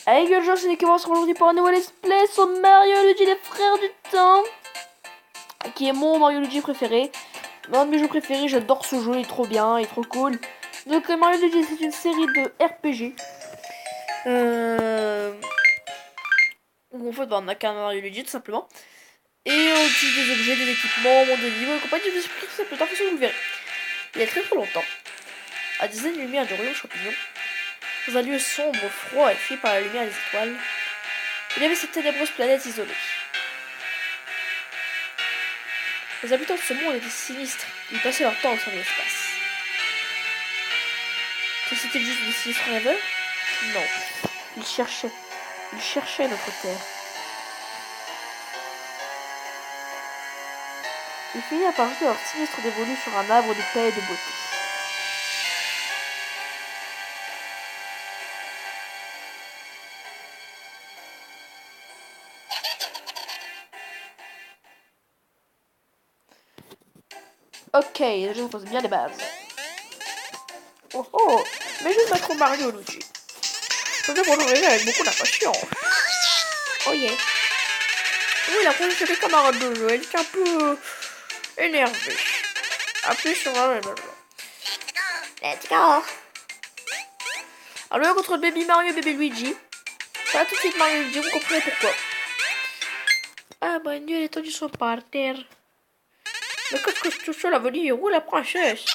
Hey gueule, c'est Nick et moi, on se retrouve aujourd'hui pour un nouveau let's play sur Mario Luigi, les frères du temps, qui est mon Mario Luigi préféré. Un de mes jeux préférés, j'adore ce jeu, il est trop bien, il est trop cool. Donc Mario Luigi, c'est une série de RPG. Où en fait, on a qu'un Mario Luigi tout simplement. Et on utilise des objets, des équipements, monde de niveau et compagnie. Je vous explique tout ça plus tard, de toute façon vous le verrez. Il y a très très longtemps, à des années-lumière du royaume champignon, dans un lieu sombre, froid et fui par la lumière des étoiles, il y avait cette ténébreuse planète isolée. Les habitants de ce monde étaient sinistres, ils passaient leur temps au sein de l'espace. Que c'était juste des sinistres rêveurs? Non. Ils cherchaient notre terre. Ils finirent par jeter leur sinistre dévolu sur un arbre de paix et de beauté. Ok, déjà on pose bien les bases. Oh oh, mais juste mettre Mario Luigi. Je vais vous réveiller avec beaucoup d'impatience. Oh yeah. Oui, la prochaine c'est camarade de jeu, elle est un peu énervée. Appuyez sur un Let's go. Alors contre le baby Mario et bébé Luigi. Ça tout de suite Mario Luigi, vous comprenez pourquoi. Ah mon dieu, les tendus sont par terre. Mais qu'est-ce que c'est tout ça, la venir? Où la princesse?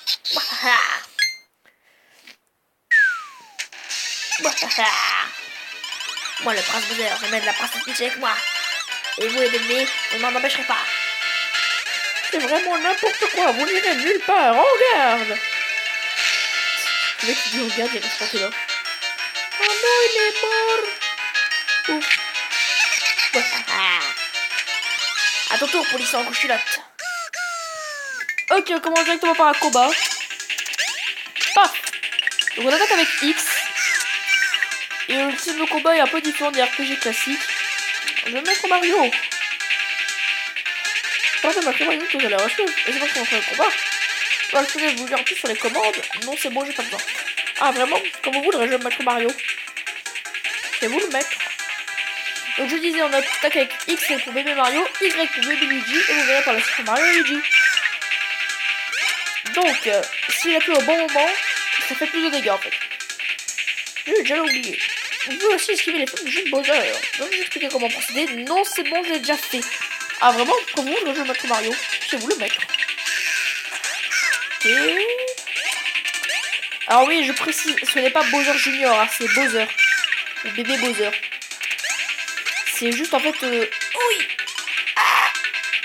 Moi, le prince Bowser, j'amène la princesse Peach avec moi. Et vous, les bébés, ne m'en empêcherez pas. C'est vraiment n'importe quoi, vous n'irez nulle part, regarde. Le mec qui dit regarde, il reste planté là. Oh non, il est mort. Ouf. À ton tour, police en couchulotte. Ok, on commence directement par un combat. Paf. Donc on attaque avec X. Et le type de combat est un peu différent des RPG classiques. Je vais mettre Mario. Pardon, ma Mario, que vous allez rester. Et c'est pas qu'on fait le combat. Je vais vous dire plus sur les commandes. Non, c'est bon, j'ai pas besoin. Ah, vraiment? Comme vous voudrez, je vais mettre Mario. C'est vous le mettre. Donc je disais, on attaque avec X pour bébé Mario, Y pour bébé Luigi, et vous verrez par la suite Mario et Luigi. Donc, s'il appuie au bon moment, ça fait plus de dégâts en fait. J'ai déjà oublié. On peut aussi esquiver les flammes du jeu de Bowser. Je vais vous expliquer comment procéder. Non, c'est bon, je l'ai déjà fait. Ah vraiment? Comme vous, je vais mettre Mario. C'est vous le mettre. Ok. Alors oui, je précise, ce n'est pas Bowser Junior, hein, c'est Bowser. Le bébé Bowser. C'est juste en fait... oui,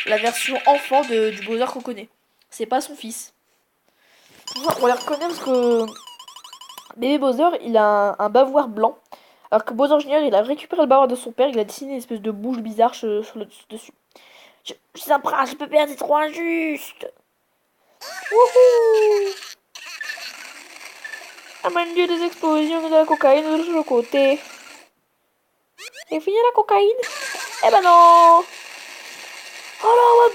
la version enfant du Bowser qu'on connaît. C'est pas son fils. On les reconnaît parce que... Bébé Bowser, il a un bavoir blanc. Alors que Bowser Junior, il a récupéré le bavoir de son père. Il a dessiné une espèce de bouche bizarre sur le dessus. Je suis un prince, je peux perdre, c'est trop injuste. Wouhou! Ah mon dieu, des explosions, de la cocaïne de l'autre côté. Et fini la cocaïne? Eh ben non! Oh là, what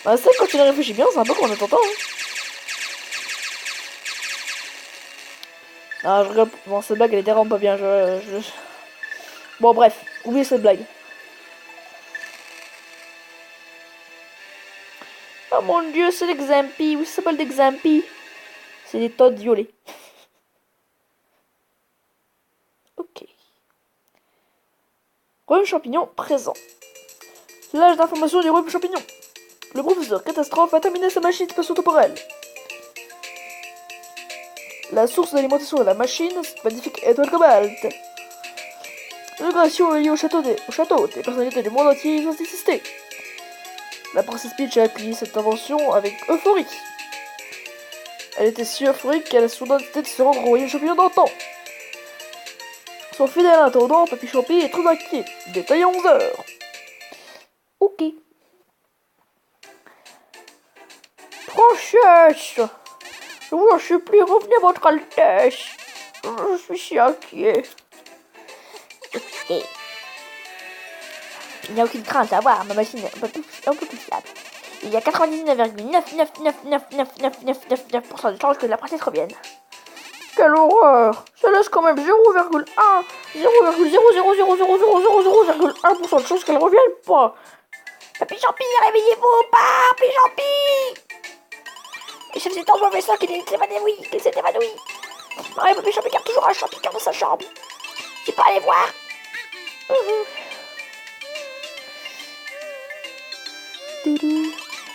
Bah ça, quand tu réfléchis bien, c'est un peu qu'on est content. Ah, je regarde. Bon, cette blague, elle était vraiment pas bien. Bon, bref, oubliez cette blague. Oh mon dieu, c'est l'exampi. Oui, ça s'appelle l'exampi. C'est des toads violets. Ok. Royaume champignon présent. L'âge d'information du royaume champignon. Le professeur Catastrophe a terminé sa machine spatio-temporelle. La source d'alimentation de la machine, cette magnifique étoile cobalt. L'intégration est liée au château. Des personnalités du monde entier y ont assisté. La princesse Peach a accueilli cette invention avec euphorie. Elle était si euphorique qu'elle a soudain décidé de se rendre au royaume champignon d'antan. Son fidèle intendant, Papy Champi, est très inquiet. Détail à 11 heures. Ok. Princesse, je vous en supplie, revenez à votre Altesse. Je suis si inquiet. Il n'y a aucune crainte à avoir, ma machine est un peu plus fiable. Il y a 99,9999999% de chances que la princesse revienne. Quelle horreur! Ça laisse quand même 0,1% de chance qu'elle revienne pas. Papy Champi, réveillez-vous, Papy Champi! Et ça faisait tant mauvais sang qu'il s'est évanoui. Ouais, Papy Champi garde toujours un champignon dans sa chambre. Tu peux aller voir.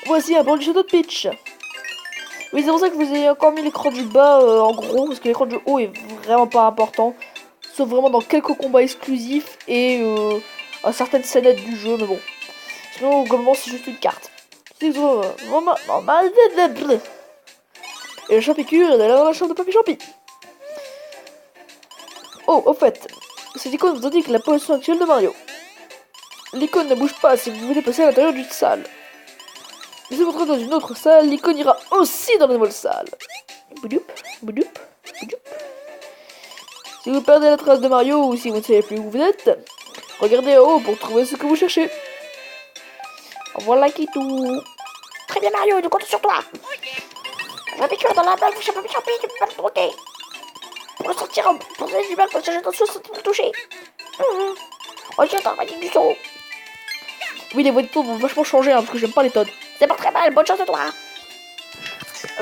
Voici un bon du château de Peach. Oui, c'est pour ça que je vous ai encore mis l'écran du bas en gros, parce que l'écran du haut est vraiment pas important. Sauf vraiment dans quelques combats exclusifs et à certaines scénettes du jeu, mais bon. Sinon, globalement, c'est juste une carte. Et le champicule est dans la chambre de Papy Champi. Oh, au fait, cette icône vous indique la position actuelle de Mario. L'icône ne bouge pas si vous vous déplacez à l'intérieur d'une salle. Si vous entrez dans une autre salle, l'icône ira aussi dans la nouvelle salle. Boudoup, boudoup, boudoup. Si vous perdez la trace de Mario ou si vous ne savez plus où vous êtes, regardez en haut pour trouver ce que vous cherchez. Voilà qui tout. Très bien Mario, je compte sur toi. J'habitue dans la balle, vous savez, tu peux pas me troquer. Pour sortir, pour les humains, pour chercher dans le sans te toucher. Oh, j'attends, va dire du saut. Oui, les voix de Toad vont vachement changer, hein, parce que j'aime pas les Toads. C'est pas très mal, bonne chance à toi. Ah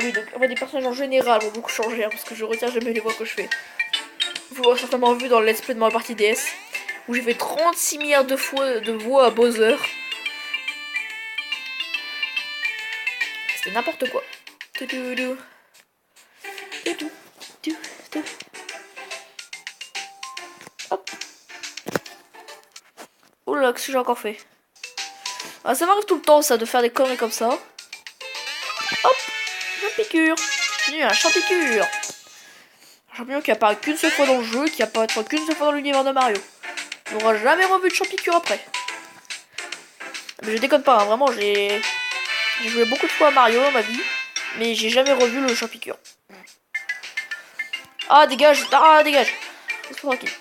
oui, donc en fait, des personnages en général vont beaucoup changer, hein, parce que je retiens jamais les voix que je fais. Vous l'aurez certainement vu dans le let's play de ma partie DS, où j'ai fait 36 milliards de fois de voix à Bowser. C'était n'importe quoi. Hop. Oula, qu'est-ce que j'ai encore fait? Ah, ça m'arrive tout le temps, ça, de faire des conneries comme ça. Hop, champicure. Un champicure. Un champignon qui apparaît qu'une seule fois dans le jeu, qui apparaîtra qu'une seule fois dans l'univers de Mario. On n'aura jamais revu de champicure après. Mais je déconne pas, hein, vraiment, j'ai joué beaucoup de fois à Mario dans ma vie, mais j'ai jamais revu le champicure. Ah, dégage, ah, dégage. Laisse-moi tranquille.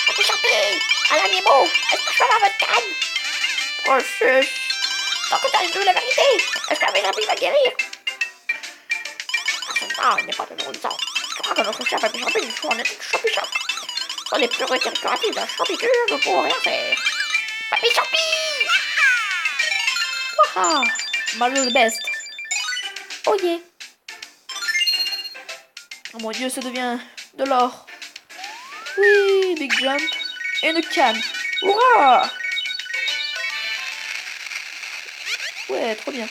Papy Champi, à l'animo, est-ce que je peux avoir votre canne? Process. Tant que t'as vu la vérité, est-ce que Papy Champi va guérir? Ah, il n'est pas de sang. Je crois que notre cher Papy Champi, il faut en être Champi Champ. Sans les priorités curatives d'un champicure, nous ne pourrons rien faire. Papy Champi! Waha! Mario's best. Oh yeah! Oh mon dieu, ça devient de l'or. Oui, big jump. Et une canne. Hurrah! Ouais, trop bien.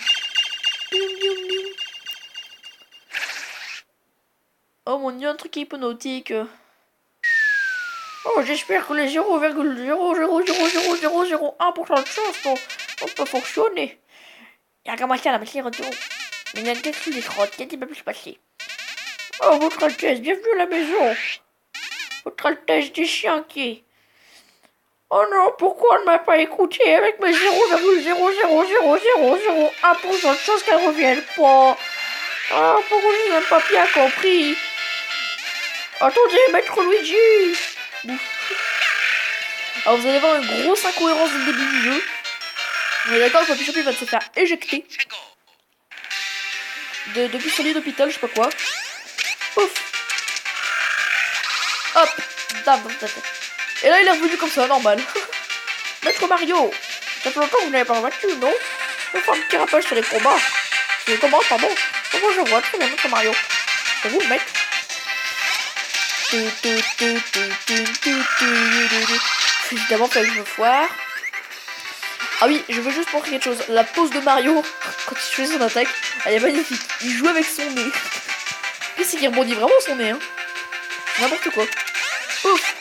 Oh mon dieu, un truc hypnotique. Oh, j'espère que les 0,0000001% de chance on peut fonctionner. Il y a commencé à la machine retour. Mais il y a quelque chose d'étrange. Qu'est-ce qui peut plus se passer? Oh, votre Altesse, bienvenue à la maison. Votre Altesse des chiens qui... Oh non, pourquoi on ne m'a pas écouté avec mes 0,0000001% de chance qu'elle revienne pas? Oh, pourquoi je n'ai pas bien compris? Attendez, Maître Luigi. Alors vous allez voir une grosse incohérence dès le début du jeu. On est d'accord que Papy Champi va se faire éjecter depuis son lit d'hôpital, je sais pas quoi. Pouf. Hop. Et là il est revenu comme ça, normal. Maître Mario, ça fait longtemps que vous n'avez pas battu, non? Je vais faire un petit rappel sur les combats. Sur les combats, pardon. Comment je vois très bien, Maître Mario. Je vais vous le mettre. Évidemment, fallait que je me foire. Ah oui, je veux juste montrer quelque chose. La pose de Mario, quand il fait son attaque, elle est magnifique. Il joue avec son nez. Puis c'est qu'il rebondit vraiment son nez, hein. N'importe quoi. Ouf.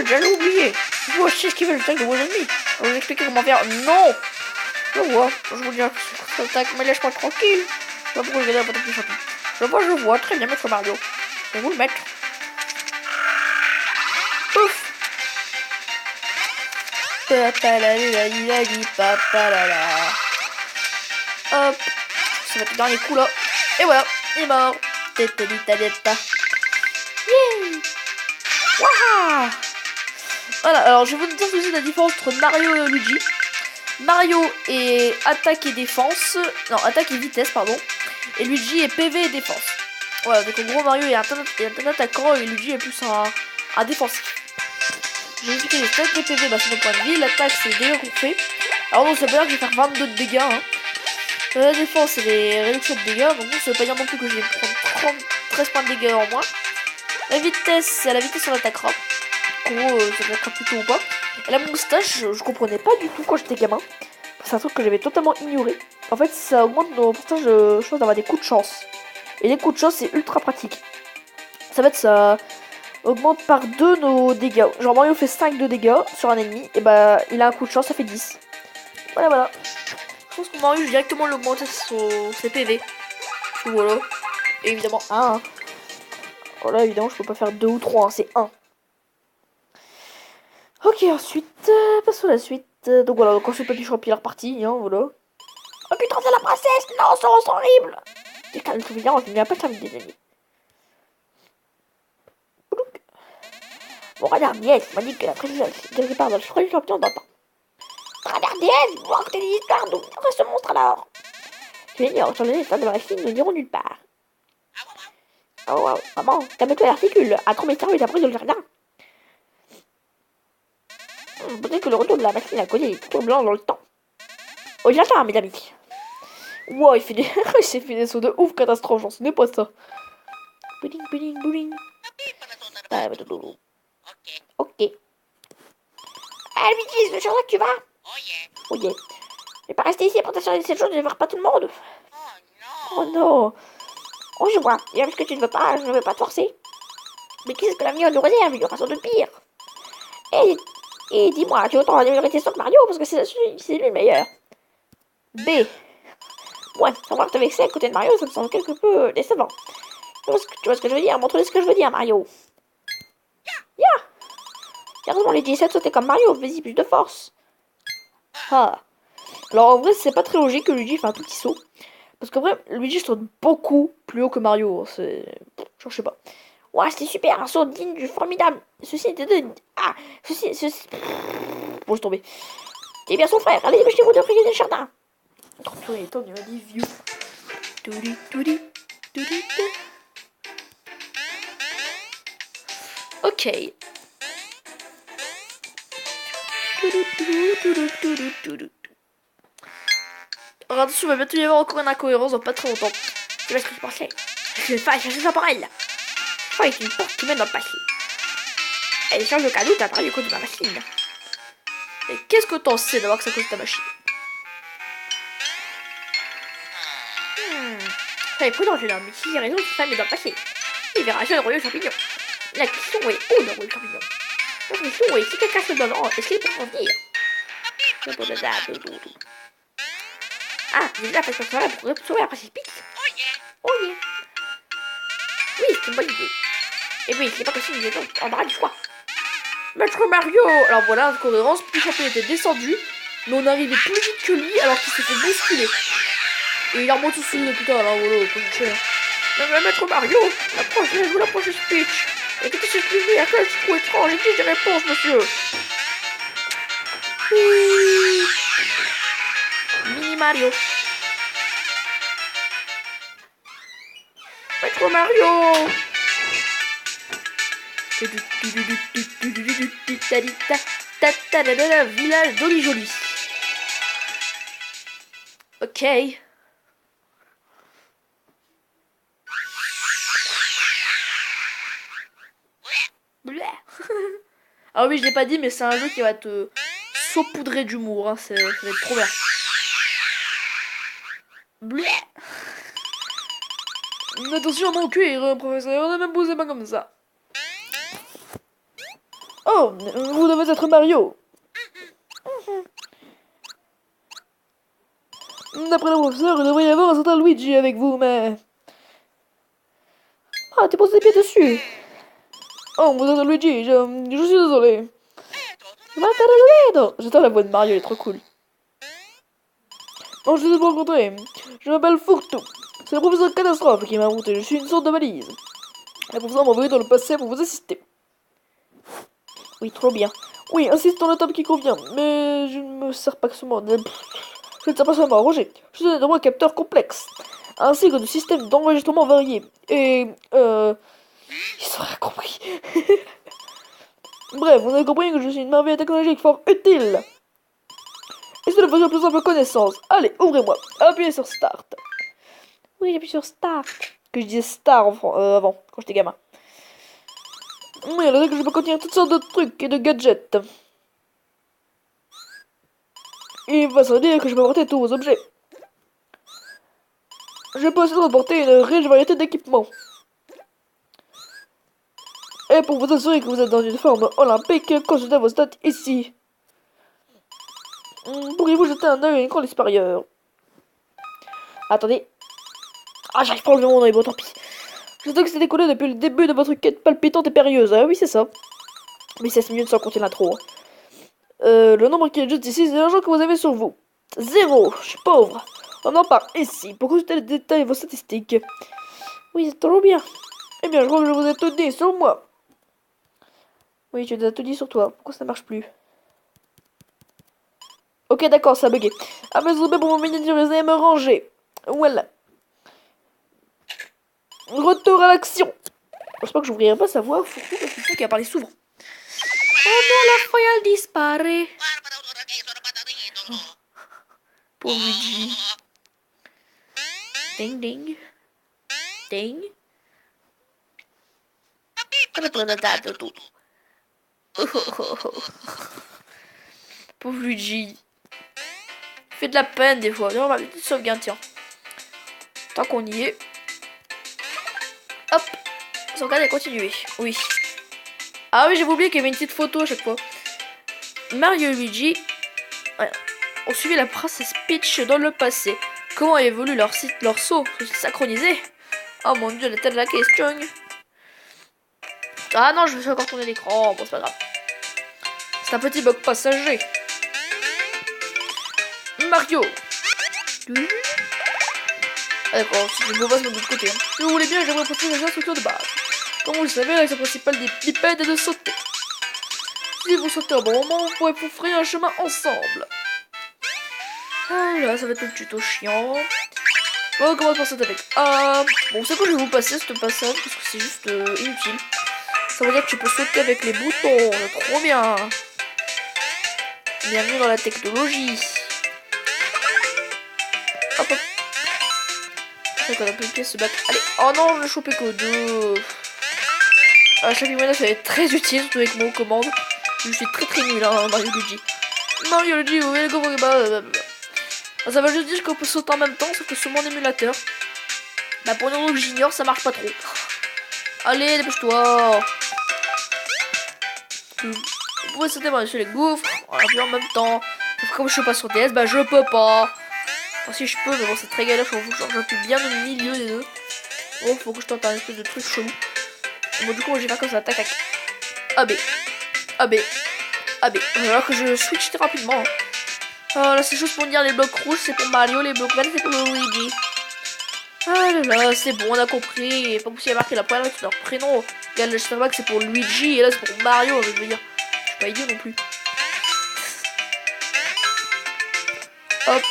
J'allais oublier. Vous aussi, ce qui veut le attaque de vos ennemis. Je vais vous expliquer comment faire. Non. Je vois. Je vous dis que attaque, mais laisse-moi tranquille. Je sais pas pourquoi je vais pas plus champi. Je vois. Très bien, Maître Mario. Je vais vous le mettre. Ouf. Hop. Ça va être le dernier coup là. Et voilà, il est mort. Yeah. Waouh. Voilà, alors je vais vous dire aussi la différence entre Mario et Luigi. Mario est attaque et défense. Non, attaque et vitesse, pardon. Et Luigi est PV et défense. Voilà, donc en gros, Mario est un attaquant et Luigi est plus un défensif. J'ai expliqué les stats des PV, bah c'est mon point de vie. L'attaque, c'est les dégâts qu'on fait. Alors non, ça veut dire que je vais faire 22 de dégâts. Hein. La défense, c'est les réductions de dégâts. Donc non, ça veut pas dire non plus que je vais prendre 13 points de dégâts en moins. La vitesse, c'est à la vitesse on attaquera. En gros, ça attaquera plutôt ou pas. Et la moustache, je comprenais pas du tout quand j'étais gamin. C'est un truc que j'avais totalement ignoré. En fait, ça augmente nos pourcentages de chance d'avoir des coups de chance. Et les coups de chance, c'est ultra pratique. Ça va être ça augmente par 2 nos dégâts. Genre Mario fait 5 de dégâts sur un ennemi. Et bah, il a un coup de chance, ça fait 10. Voilà, voilà. Je pense que Mario, je vais directement l'augmenter ses PV. Et voilà. Et évidemment 1. Hein. Voilà, évidemment, je peux pas faire 2 ou 3, hein, c'est 1. Ok, ensuite, passons à la suite. Donc voilà, donc ensuite Papy Champi est reparti, hein, voilà. Oh putain, c'est la princesse! Non, c'est horrible! Et quand le souvenir, on finit pas de terminer des ennemis. Bon, regarde, Nièce m'a dit que la princesse est quelque part dans le froid du champion d'antan. Regarde, voir que t'as des histoires, donc on ce monstre alors. Je l'ignore, sur les histoires de ma fille, nous n'irons nulle part. Oh wow, maman, calme-toi l'articule, à trop mes cerveaux et après de le jardin. Peut-être que le retour de la machine a causé des trous blancs dans le temps. Oh, j'attends, mes amis. Wow, il s'est fait des sauts de ouf, catastrophe, j'en souvenais pas ça. Bouling, bouling, bouling. Ok. Ah, Luigi, c'est sur là que tu vas? Oh yeah. Je vais pas rester ici pour t'assurer de cette chose, je vais voir pas tout le monde. Oh non. Oh, je vois. Et même ce que tu ne veux pas, je ne vais pas te forcer. Mais qu'est-ce que l'avenir nous réserve? Il y aura sans doute pire. Et dis-moi, tu as autant améliorer tes stocks Mario parce que c'est lui le meilleur. B. Ouais, savoir que t'avais excès à côté de Mario, ça me semble quelque peu décevant. Tu vois ce que je veux dire? Montre-lui ce que je veux dire, Mario. Ya! Heureusement, les 17 sautaient comme Mario, vas-y, plus de force. Ah. Alors en vrai, c'est pas très logique que Luigi fait un tout petit saut. Parce qu'en vrai, Luigi saute beaucoup plus haut que Mario. C'est. Je sais pas. Ouais, c'était super, un saut digne du formidable. Ceci était de. Ah, ceci. Bon, je tombé. C'est bien son frère, allez, dépêchez-vous de prier des jardins. Oh, purée, attends, il m'a dit vieux. Ok. Alors attention, il va bientôt y avoir encore une incohérence dans pas très longtemps. Tu vois ce que je pensais? Je vais faire chercher ça par elle. Oh, il y a une porte qui mène dans le passé. Elle change le cadeau, t'as parlé du code de ma machine. Et qu'est-ce que t'en sais d'avoir que ça cause ta machine? C'est prudent, jeune homme, mais si j'ai raison, ça met dans le passé. Il verra jeune royaume champignon. La question est où dans le royaume champignon? La question est si quelqu'un se donne, est-ce qu'il peut en venir? Ah, j'ai déjà fait ce soir pour sauver la précipice. Oh yeah. Oui, c'est une bonne idée. Et oui, c'est pas possible, il est en bras du choix. Maître Mario! Alors voilà, incohérence, plus champion était descendu, mais on arrivait plus vite que lui alors qu'il s'est fait bousculer. Et il a remonté sous le putain, alors voilà, pas cher. Mais Maître Mario, je vous l'approche du speech. Et que cette lumière, quel trou étrange, et des réponses, monsieur. Mini Mario. Maître Mario! Village d'Oli Joli. Ok. Ah oui, je l'ai pas dit, mais c'est un jeu qui va te saupoudrer d'humour. Hein. Ça va être trop bien. Attention, mon cuir, professeur, ne me posez pas comme ça. Oh, vous devez être Mario. D'après le professeur, il devrait y avoir un certain Luigi avec vous, mais... Ah, t'es posé des pieds dessus. Oh, vous êtes Luigi, je suis désolé. J'adore la voix de Mario, elle est trop cool. Oh, je suis de vous rencontrer. Je m'appelle Furto. C'est le professeur Catastrophe qui m'a monté. Je suis une sorte de valise. Le professeur m'a envoyé dans le passé pour vous assister. Oui, trop bien. Oui, insiste dans le table qui convient, mais je ne me sers pas seulement de... Je ne sers pas seulement à ranger. Je suis un capteur complexe, ainsi que de systèmes d'enregistrement variés. Et, il sera compris. Bref, vous avez compris que je suis une merveille technologique fort utile. Et c'est de votre plus simple connaissance. Allez, ouvrez-moi. Appuyez sur Start. Oui, j'appuie sur Start. Que je disais Star avant, quand j'étais gamin. Oui, alors que je peux contenir toutes sortes de trucs et de gadgets. Il va se dire que je peux porter tous vos objets. Je peux aussi transporter une riche variété d'équipements. Et pour vous assurer que vous êtes dans une forme olympique, consultez vos stats ici. Pourriez-vous jeter un œil à l'écran supérieur? Attendez. Ah, j'arrive pas à enlever mon œil, bon tant pis. Je sais que c'est décollé depuis le début de votre quête palpitante et périlleuse. Ah oui, c'est ça. Mais 16 minutes sans compter l'intro. Le nombre qui est juste ici, c'est l'argent que vous avez sur vous. 0. Je suis pauvre. On en parle ici pour consulter les détails et vos statistiques. Oui, c'est trop bien. Eh bien, je crois que je vous ai tout dit sur moi. Oui, tu as tout dit sur toi. Pourquoi ça ne marche plus? Ok, d'accord, ça a bugué. Ah, mais vous pour me miniaturiser et me ranger. Voilà. Retour à l'action. J'espère que j'ouvrirai pas sa voix, surtout parce que c'est qui a parlé souvent. Oh non, la folle disparaît. Oh. Pour Luigi. Ding ding. Ding. Pauvre Luigi. Fait de la peine des fois. On va mettre une sauvegarde, tiens. Tant qu'on y est. Hop. Sauvegarde et continuer. Oui. Ah oui, j'avais oublié qu'il y avait une petite photo à chaque fois. Mario et Luigi ont suivi la princesse Peach dans le passé. Comment évolue leur saut synchronisé? Oh mon dieu, la tête de la question. Ah non, je me suis encore tourner l'écran. Bon, c'est pas grave. C'est un petit bug passager. Mario. Ah d'accord, c'est une mauvaise de l'autre côté. Hein. Si vous voulez bien, j'aimerais poursuivre les instructions de base. Comme vous le savez, l'action principale des bipèdes est de sauter. Si vous sautez au bon moment, vous pourrez vous frayer un chemin ensemble. Ah là, ça va être le tuto chiant. Bon, on commence par sauter avec A. Bon, c'est quoi, je vais vous passer ce passage parce que c'est juste inutile. Ça veut dire que tu peux sauter avec les boutons. Trop bien. Bienvenue dans la technologie. Hop hop. C'est qu'on a plus de pièces se battre. Allez. Oh non, je vais choper que 2. À chaque moment, ça va être très utile, surtout avec mon commande. Je suis très nul, hein, Mario Luigi. Mario Luigi, vous voyez go. Ça va juste dire qu'on peut sauter en même temps, sauf que sur mon émulateur. Bah pour nous que j'ignore, ça marche pas trop. Allez, dépêche-toi. Vous pouvez sauter par-dessus les gouffres, en même temps. Sauf que comme je suis pas sur DS, bah je peux pas. Enfin si je peux, mais bon c'est très galère, faut que j'appuie bien au milieu des deux. Oh, faut que je tente un espèce de truc chelou. Bon du coup, je vais faire comme ça, tac tac. AB. AB. AB. Alors que je switch très rapidement. Ah là, c'est juste pour dire les blocs rouges, c'est pour Mario, les blocs verts, c'est pour Luigi. Ah là là, c'est bon, on a compris. Pas possible à marquer la première lettre de leur prénom. Regarde, je sais pas que c'est pour Luigi et là c'est pour Mario, je veux dire. Je suis pas idiot non plus. Hop.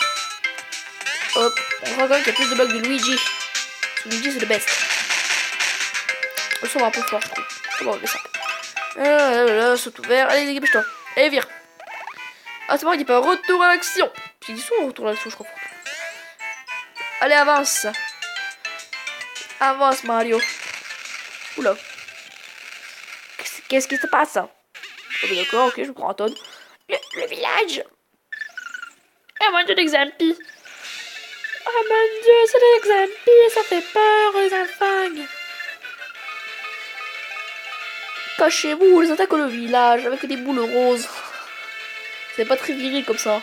Hop. On voit quand même qu'il y a plus de bugs de Luigi. Luigi c'est le best. Le son va un peu fort, je trouve. Comment on met ça? Là, saute ouvert. Allez, dépêche-toi. Allez, vire. Ah, c'est bon, il dit pas retour à l'action. J'ai dit souvent retour à l'action, je crois. Allez, avance. Avance, Mario. Oula. Qu'est-ce qui se passe? Oh, d'accord, ok, je prends un tonne. Le village. Oh mon dieu, l'exampi. Oh mon dieu, c'est l'exampi. Ça fait peur, les enfants. Cachez-vous, les attaques le village avec des boules roses. C'est pas très viril comme ça.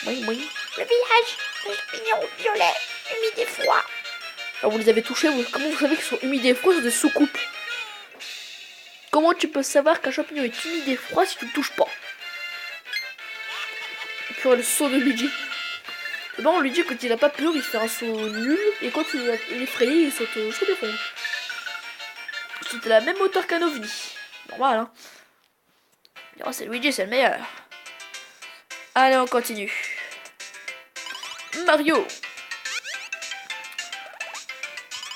Oui, oui. Le village, les champignons violets, humides et froids. Alors vous les avez touchés, comment vous savez qu'ils sont humides et froids sur des soucoupes? Comment tu peux savoir qu'un champignon est humide et froid si tu le touches pas? Et puis le saut de Luigi. Et bon, Luigi, quand il a pas peur, il fait un saut nul. Et quand il est effrayé, il saute sur des fonds. C'est de la même hauteur qu'un ovni. Normal, hein. Oh, c'est Luigi, c'est le meilleur. Allez, on continue. Mario.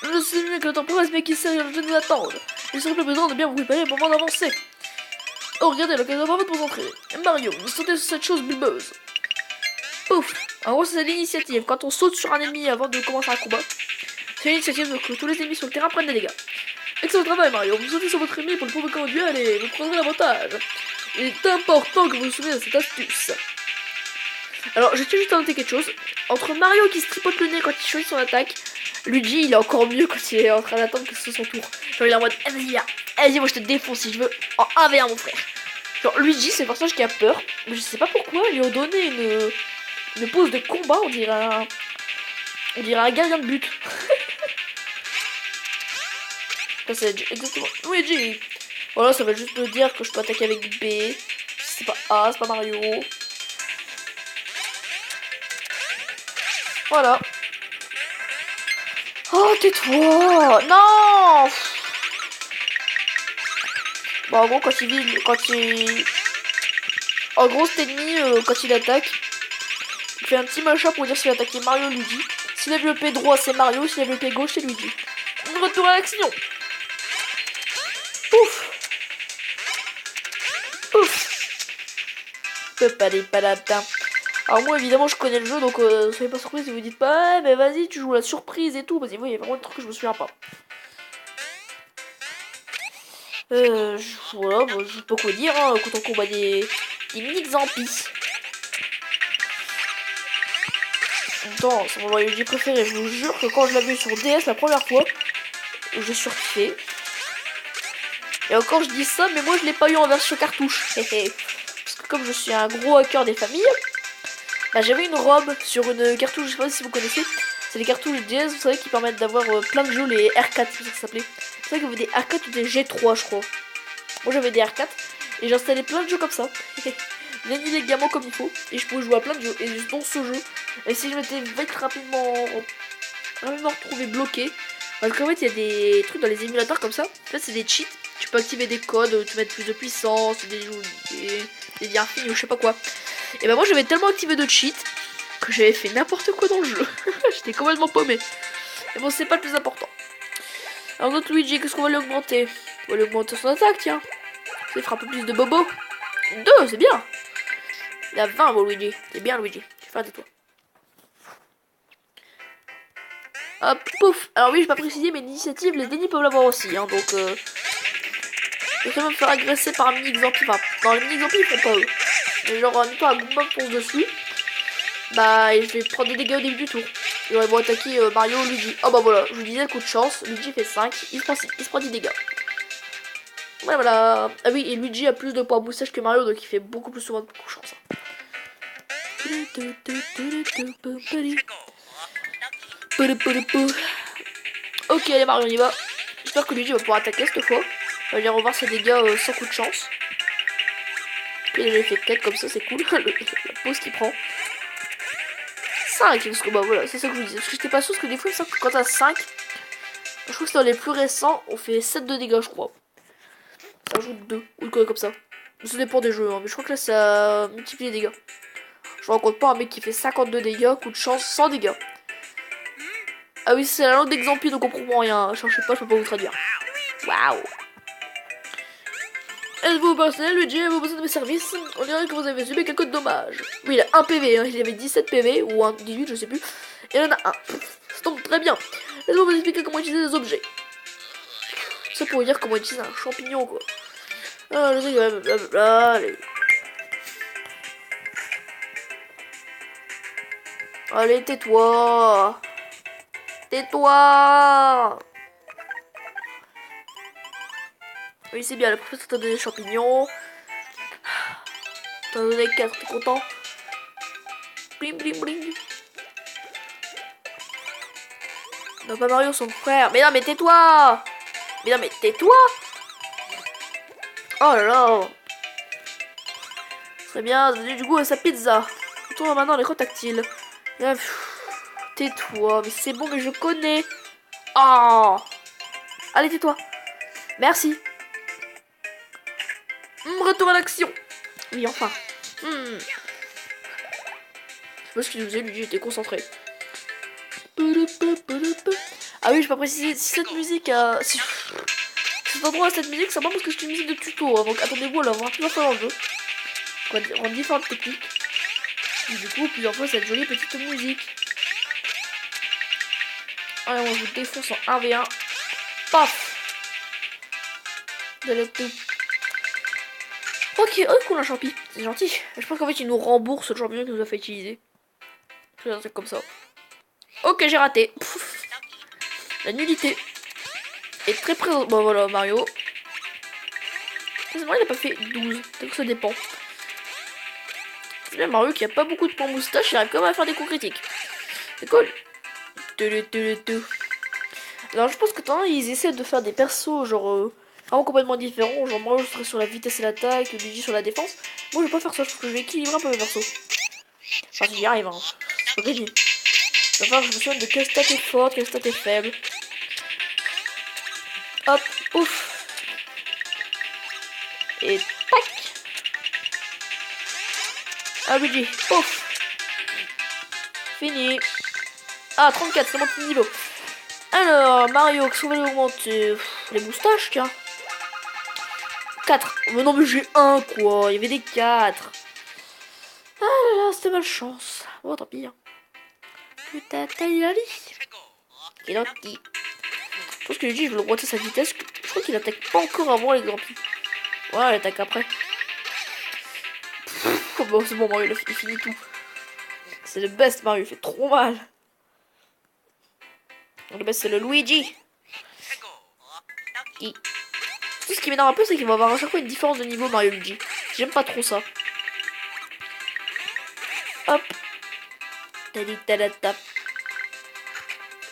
Je sais bien que le temps presse, mais qui sait, je nous attendre. Il serait plus besoin de bien vous préparer au moment d'avancer. Oh, regardez, l'occasion parfaite pour s'entraîner. Mario, sautez sur cette chose bulbeuse. Pouf. En gros, c'est l'initiative. Quand on saute sur un ennemi avant de commencer un combat, c'est l'initiative que tous les ennemis sur le terrain prennent des dégâts. Excellent travail, Mario. Vous sautez sur votre ennemi pour le provoquer en duel et vous prendrez l'avantage. Il est important que vous vous souveniez de cette astuce. Alors, je tiens juste à noter quelque chose. Entre Mario qui se tripote le nez quand il choisit son attaque, Luigi, il est encore mieux quand il est en train d'attendre que ce soit son tour. Genre, il est en mode, vas-y, viens. Vas-y, moi je te défonce si je veux. En 1v1, mon frère. Genre, Luigi, c'est le personnage qui a peur. Mais je sais pas pourquoi, ils lui ont donné une pose de combat, on dirait un gardien de but. Ça, c'est exactement Luigi. Voilà, ça va juste me dire que je peux attaquer avec B. C'est pas A, c'est pas Mario. Voilà. Oh, tais-toi. Non. Bon, en gros, en gros, cet ennemi, quand il attaque, il fait un petit machin pour dire s'il a attaqué Mario ou Luigi. S'il lève le pied droit, c'est Mario. S'il lève le pied gauche, c'est Luigi. Retour à l'action. Pouf. Pouf. Alors moi évidemment je connais le jeu donc soyez pas surpris si vous dites pas mais vas-y tu joues la surprise et tout parce que il y a vraiment des trucs que je me souviens pas. Voilà, bah, je sais pas quoi dire hein, quand on combat des mini-Xampis. En même temps, c'est mon Luigi préféré, je vous jure que quand je l'ai vu sur DS la première fois, j'ai surkiffé. Et encore je dis ça, mais moi je l'ai pas eu en version cartouche. Parce que comme je suis un gros hacker des familles, bah, j'avais une robe sur une cartouche, je sais pas si vous connaissez. C'est les cartouches DS, vous savez, qui permettent d'avoir plein de jeux, les R4, c'est ça que ça s'appelait. C'est vrai que vous avez des R4 ou des G3, je crois. Moi j'avais des R4 et j'ai installé plein de jeux comme ça. Bien élégamment comme il faut. Et je pouvais jouer à plein de jeux. Et dans ce jeu, et si je m'étais vite rapidement retrouvé bloqué, parce qu'en fait il y a des trucs dans les émulateurs comme ça. En fait c'est des cheats. Tu peux activer des codes, tu mettre plus de puissance, des liens finis ou je sais pas quoi. Et bah moi j'avais tellement activé de cheats que j'avais fait n'importe quoi dans le jeu. J'étais complètement paumé. Mais bon c'est pas le plus important. Alors notre Luigi, qu'est-ce qu'on va lui augmenter? On va lui augmenter son attaque, tiens. Ça fera un peu plus de bobo. 2, c'est bien. Il a 20 bon Luigi. C'est bien Luigi. Je suis fan de toi. Hop, pouf. Alors oui, je vais pas préciser, mais l'initiative, les dénis peuvent l'avoir aussi. Hein, donc, je vais quand même me faire agresser par un mini-exemplaire. Enfin, dans les mini-exemplaires, ils font pas eux. Mais genre, en étant un Goomba fonce dessus, bah, je vais prendre des dégâts au début du tour. Ils vont attaquer Mario ou Luigi. Oh bah voilà, je vous disais, coup de chance. Luigi fait 5, il se prend 10 dégâts. Ouais, voilà. Ah oui, et Luigi a plus de points moustache que Mario, donc il fait beaucoup plus souvent de coups de chance. Ok, allez Mario, on y va. J'espère que Luigi va pouvoir attaquer cette fois. On va aller revoir ses dégâts sans coup de chance. Il a déjà fait 4 comme ça, c'est cool. La pause qu'il prend. 5, parce que bah voilà, c'est ça que je vous disais. Parce que j'étais pas sûr, parce que des fois, ça, quand t'as 5, je trouve que dans les plus récents, on fait 7 de dégâts, je crois. Ça ajoute 2, ou comme ça. Ça dépend des jeux, hein, mais je crois que là, ça multiplie les dégâts. Je rencontre pas un mec qui fait 52 dégâts, coup de chance, 100 dégâts. Ah oui, c'est la langue d'Exampi, donc on comprend rien. Cherchez pas, je peux pas vous traduire. Waouh. Êtes-vous personnel, Luigi, avez-vous besoin de mes services? On dirait que vous avez subi quelques dommages. Oui, il a 1 PV, hein. Il avait 17 PV, ou 18, je sais plus. Et il en a 1. Ça tombe très bien. Laissez-moi vous expliquer comment utiliser les objets. C'est pour vous dire comment utiliser un champignon, quoi. Ah, je sais, blablabla, allez. Allez, tais-toi. Tais-toi. Oui, c'est bien, le professeur t'a donné des champignons. T'as donné 4, t'es content? Bling bling bling. Non, pas Mario, son frère. Mais non, mais tais-toi. Mais non, mais tais-toi. Oh là là. Très bien, donner du goût à sa pizza. Retourne maintenant à l'écran tactile. Tais-toi, mais c'est bon, mais je connais. Oh. Allez, tais-toi. Merci. Retour à l'action. Oui, enfin. Je sais pas ce qu'il faisait, lui, j'étais concentré. Ah oui, je peux préciser, si cette musique a... Si cet endroit a cette musique, c'est pas parce que c'est une musique de tuto, hein, donc attendez-vous à la voir plusieurs fois dans le jeu. On va rendre différentes techniques. Et du coup, plusieurs fois cette jolie petite musique. Allez, on vous défonce en 1v1. Paf. De tout. Ok, oh cool un champi, c'est gentil. Je pense qu'en fait il nous rembourse le champignon qu'il nous a fait utiliser. C'est un truc comme ça. Ok, j'ai raté. Pff. La nullité est très présente. Bon voilà, Mario. C'est vrai, il a pas fait 12. Donc ça dépend. C'est bien Mario qui a pas beaucoup de points moustache, il arrive quand même à faire des coups critiques. C'est cool. Alors je pense que tant ils essaient de faire des persos genre vraiment complètement différents. Genre moi je serais sur la vitesse et l'attaque, Luigi sur la défense. Moi je vais pas faire ça, je pense que je vais équilibrer un peu mes persos. Enfin si j'y arrive, hein. Je peux gagner. Il va falloir que je me souvienne de quelle stat est forte, quelle stat est faible. Hop, ouf. Et tac. Ah Luigi, ouf. Fini. Ah 34, c'est mon petit niveau. Alors, Mario, qu'est-ce qu'on va lui augmenter? Les moustaches, tiens. 4. Mais non, mais j'ai 1, quoi. Il y avait des 4. Ah là là, c'était malchance. Bon, tant pis. Hein. Putain, Tailali. Il est petit. Je pense que lui, je vais le augmenter sa vitesse. Je crois qu'il attaque pas encore avant les grands. Ouais, il attaque après. Oh, bon, c'est bon, Mario, il finit tout. C'est le best, Mario, il fait trop mal. Le best, c'est le Luigi. Tout ce qui m'énerve un peu, c'est qu'il va avoir à chaque fois une différence de niveau Mario Luigi. J'aime pas trop ça. Hop.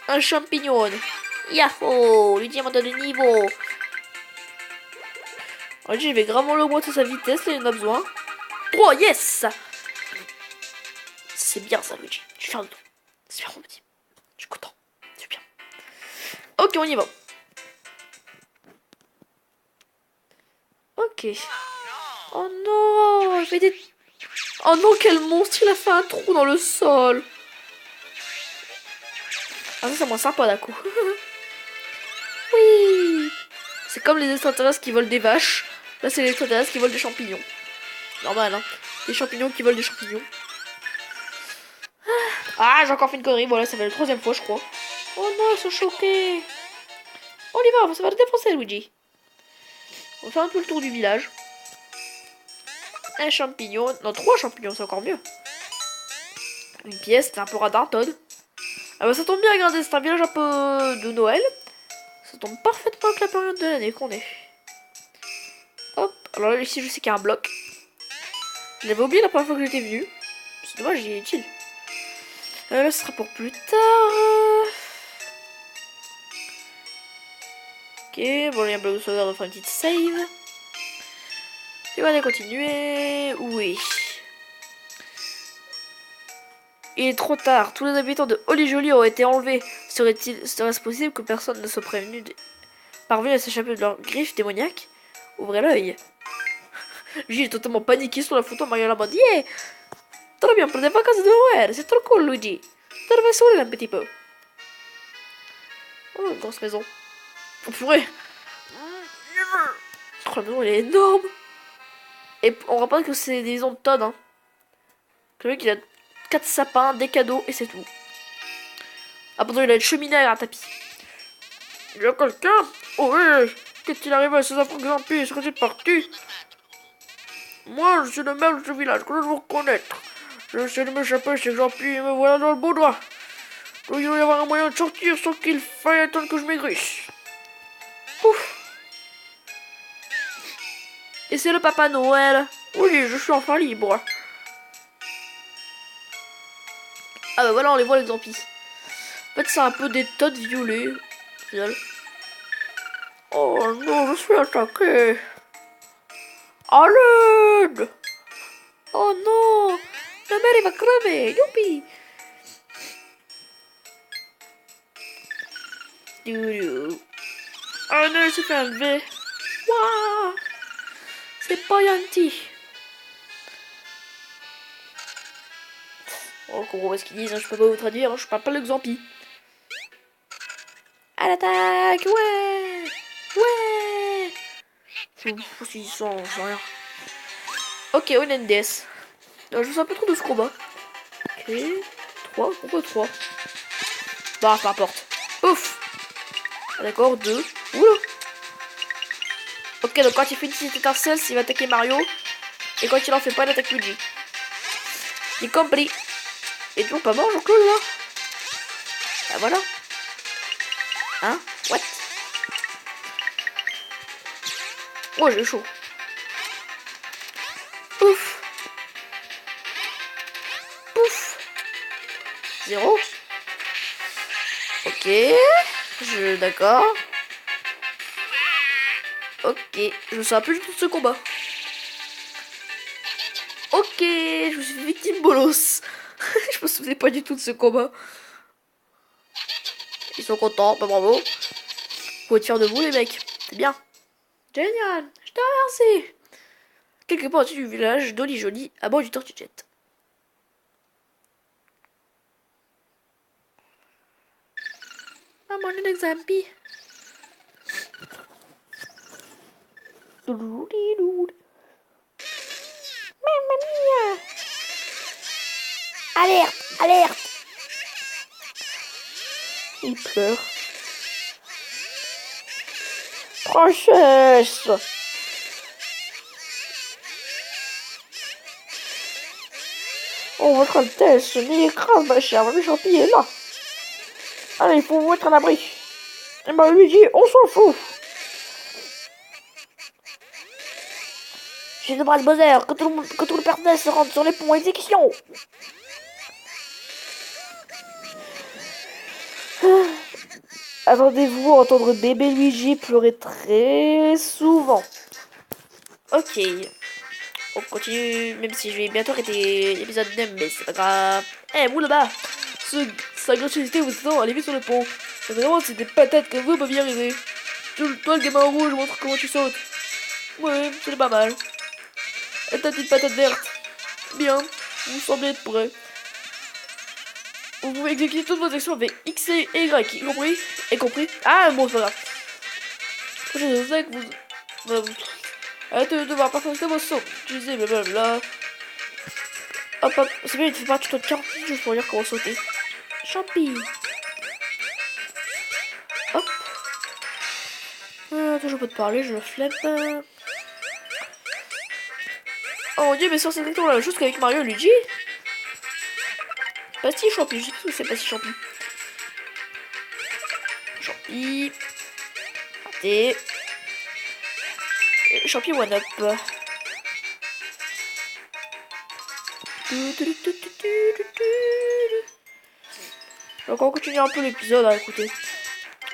Un champignon. Yahoo! Luigi monte de niveau. Luigi, je vais gravement l'augmenter sa vitesse, là, il en a besoin. 3, yes! C'est bien ça, Luigi. Je suis fier de toi. C'est bien, mon petit. Je suis content. C'est bien. Ok, on y va. Ok. Oh non! Je vais des... Oh non, quel monstre! Il a fait un trou dans le sol. Ah, ça, c'est moins sympa, d'un coup. Oui! C'est comme les extraterrestres qui volent des vaches. Là, c'est les extraterrestres qui volent des champignons. Normal, hein. Des champignons qui volent des champignons. Ah, j'ai encore fait une connerie. Voilà, ça fait la 3e fois, je crois. Oh non, ils sont choqués. On y va, ça va le défoncer, Luigi. On va faire un peu le tour du village. Un champignon. Non, 3 champignons, c'est encore mieux. Une pièce, c'est un peu radin, Todd. Ah bah ça tombe bien, regardez, c'est un village un peu de Noël. Ça tombe parfaitement avec la période de l'année qu'on est. Hop, alors là, ici, je sais qu'il y a un bloc. Je l'avais oublié la première fois que j'étais venu. C'est dommage, il est utile. Là, ce sera pour plus tard. Ok, bon, il y a un bloc de sauvegarde, on va faire une petite save. Et on va continuer. Oui. Il est trop tard. Tous les habitants de Holly Jolly ont été enlevés. Serait-ce possible que personne ne soit parvenu à s'échapper de leurs griffes démoniaques? Ouvrez l'œil. Luigi est totalement paniqué sur la photo. Mario la mode. Yeah! Trop bien pour des vacances de Noël. C'est trop cool, Luigi. Tu devrais sourire un petit peu. Oh, une grosse maison. Oh, purée. Oh, la maison, elle est énorme. Et on rappelle que c'est des maisons de Todd. Hein. Le mec, il a 4 sapins, des cadeaux, et c'est tout. Ah, pardon, il a une cheminée à un tapis. Il y a quelqu'un? Oh, oui. Qu'est-il arrivé à ces affreux Grumpy? Serait-il parti? Moi, je suis le maire de ce village, que je vous reconnaître. J'essaie de m'échapper, c'est Grumpy, et me voilà dans le beau doigt. Il doit y avoir un moyen de sortir sans qu'il faille attendre que je maigrisse. Ouf. Et c'est le Papa Noël. Oui, je suis enfin libre. Ah bah voilà, on les voit les Grumpy. En fait, c'est un peu des Todd violets. Oh non, je suis attaqué. À l'aide. Oh non, la mer il va crever. Youpi. Oh non, il s'est fait enlever. Waouh. C'est pas gentil. On comprend pas ce qu'ils disent, hein, je peux pas vous traduire, hein, je parle pas le Xampi. À l'attaque, ouais. Ouais. Je sens rien. Ok, Onendes. Je sais un peu trop de ce combat. Ok. 3, pourquoi 3? Bah, peu importe. Ouf. D'accord, 2. Oula. Ok, donc quand il fait une petite étincelle, il va attaquer Mario. Et quand il en fait pas, il attaque Luigi. J'ai compris. Et toujours pas mort, Jean-Claude, là? Bah voilà. Hein? What? Oh, j'ai chaud. Pouf. Pouf. 0. Ok. D'accord. Ok. Je me souviens plus du tout de ce combat. Ok. Je me suis fait victime bolos. Je me souvenais pas du tout de ce combat. Ils sont contents. Bah bravo. Faut être fier de vous, les mecs. C'est bien. Génial. Je te remercie. Quelque part au-dessus du village d'Oli Joli, à bord du Tortue Jet. Maman, le Zampi. Mamma mia. Alerte, alerte. Il pleure. Princesse. Oh, votre Altesse, n'ayez crainte, ma chère, ma Champi est là. Allez, il faut vous mettre à l'abri. Et ben, Luigi, on s'en fout. J'ai de bras le Bowser, que tout le personnel se rende sur les ponts exécution. Attendez-vous à entendre bébé Luigi pleurer très souvent. Ok. On continue, même si je vais bientôt arrêter l'épisode 9, mais c'est pas grave. Eh, vous là-bas, sa gracieuseté vous attend, allez vite sur le pont. Évidemment, c'est des patates que vous pouvez y arriver. Toi, le gamin rouge, montre comment tu sautes. Ouais, c'est pas mal. Et ta petite patate verte. Bien, vous semblez être prêt. Vous pouvez exécuter toutes vos actions avec X et Y, y compris? Et compris? Ah, bon, c'est pas grave. Je sais que vous... Arrêtez de devoir parfaire vos sauts. Utilisez blablabla. Hop hop, c'est bien, il fait pas tuto de 40 minutes juste pour dire comment sauter. Champi. Hop. Toujours pas de parler, je le flemme. Oh mon dieu, mais c'est exactement la même chose qu'avec Mario et Luigi. Pastille Champi, je sais pas ce que c'est Pastille Champi. Champi. Raté. Champi one up. Je vais encore continuer un peu l'épisode, hein, écoutez.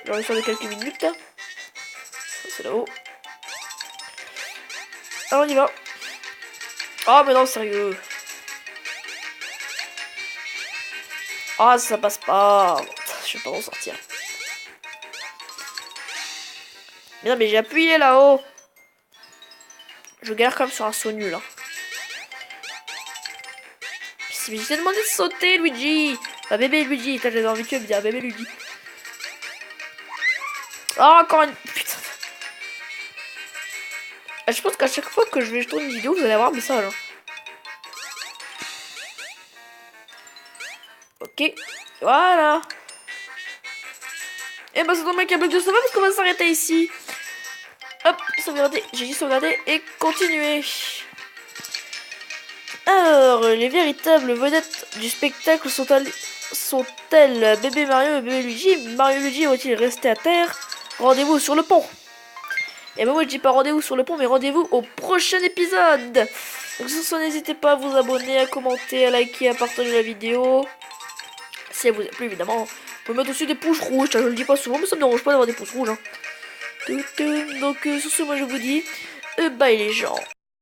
J'en ai sur de quelques minutes. Ça, c'est là-haut. Alors on y va. Oh mais non, sérieux. Ah, ça passe pas. Je vais pas en sortir. Mais non, mais j'ai appuyé là-haut. Je galère quand même sur un saut nul. Hein. Mais je t'ai demandé de sauter, Luigi. Bah, bébé Luigi. J'avais envie de me dire bébé Luigi. Oh, encore une... Putain. Je pense qu'à chaque fois que je vais tourner une vidéo, vous allez avoir un message. Hein. Ok. Voilà. Et bah, c'est dans ma câble de sauvegarde parce qu'on va s'arrêter ici. Hop, sauvegarder. J'ai dit sauvegarder et continuer. Alors, les véritables vedettes du spectacle sont-elles bébé Mario et bébé Luigi? Mario et Luigi vont-ils rester à terre? Rendez-vous sur le pont. Et ben moi je dis pas rendez-vous sur le pont, mais rendez-vous au prochain épisode. Donc sur ce, n'hésitez pas à vous abonner, à commenter, à liker, à partager la vidéo. Si elle vous a plu, évidemment. Vous pouvez mettre aussi des pouces rouges, je le dis pas souvent, mais ça me dérange pas d'avoir des pouces rouges. Hein. Donc sur ce, moi je vous dis, bye les gens.